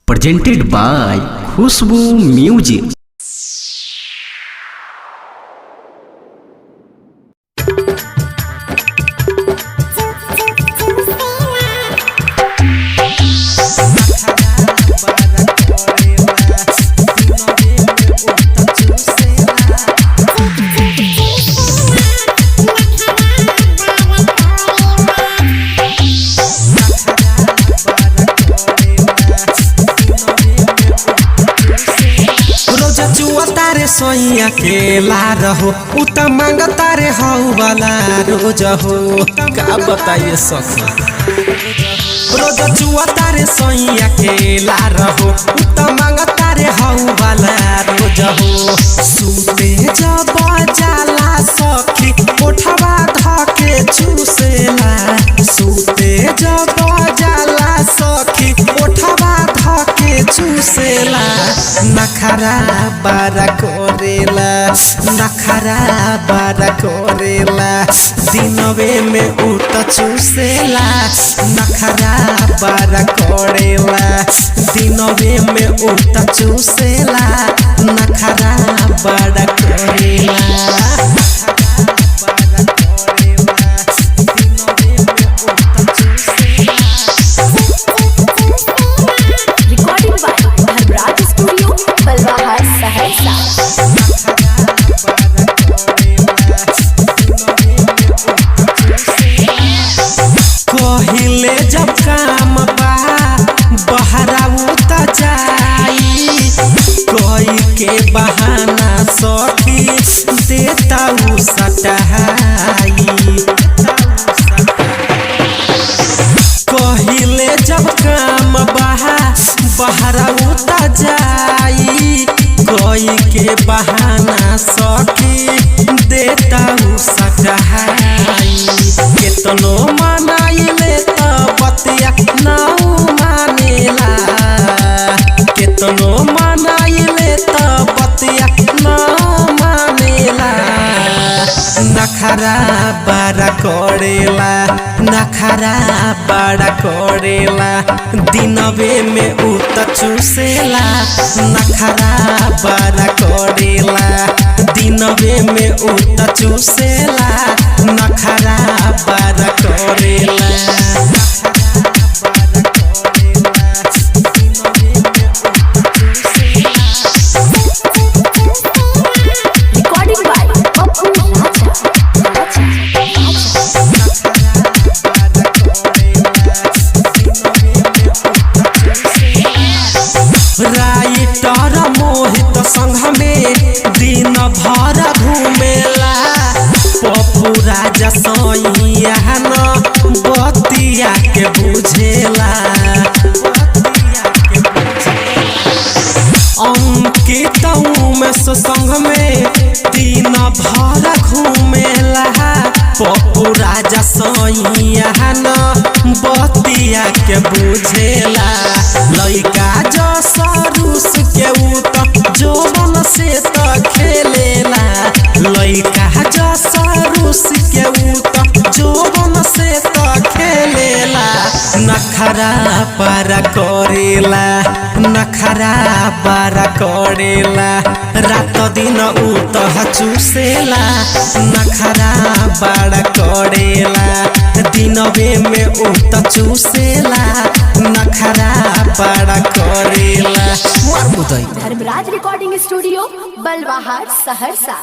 presented by Khushbu Music। तारे सोइया केला रहो उत मांग तारे हाउ वाला रोज हो का बताइए सखी। रोज जुआ तारे सोइया केला रहो उत मांग तारे हाउ वाला रोज हो। सुते जब जाला सखी कोठवा धके चूसेला। सुते जब जाला सखी कोठवा धके चूसेला। नखरा बारा कोरेला नखरा बारा कोरेला दिनवे में उत चूसेला। नखरा बारा कोरेला दिनवे में उत चूसेला। नखरा बारा कोरेला कहिले जब काम बा बहरा उत जाई। कोई के बहाना सखी देता उ सटाई। कहिले जब काम बा बहरा उत जाई। कोई के बहाना सखी देता उ सटाई। केतनो मनाइले त बतिया नाउ मानेला। केतनो मनाइले त बतिया नाउ मानेला। नखरा बारा कोरेला नखरा बारा कोरेला दिनवे में उत चूसेला। नखरा बारा कोरेला दिनवे में उत चूसेला। नखरा बारा कोरेला राइटर मोहित संग में दिन भर घूमेला। पप्पू राजा सोइया न बतिया के बुझेला। अंकित उमेश संग में दिन भर घूमेला। पप्पू राजा सोइया न बतिया के बुझेला। लइका जो सरूस के उत जोबन से त खेलेला। लइका जो सरूस के उत जोबन से त खेलेला। नखरा पारा कोरेला नखरा पारा कोरेला रात दिन उत चूसेला। नखरा बारा कोरेला दिनवे में उत चूसेला। नखरा बारा कोरेला। Dharmraj recording studio Balwahar Saharsa.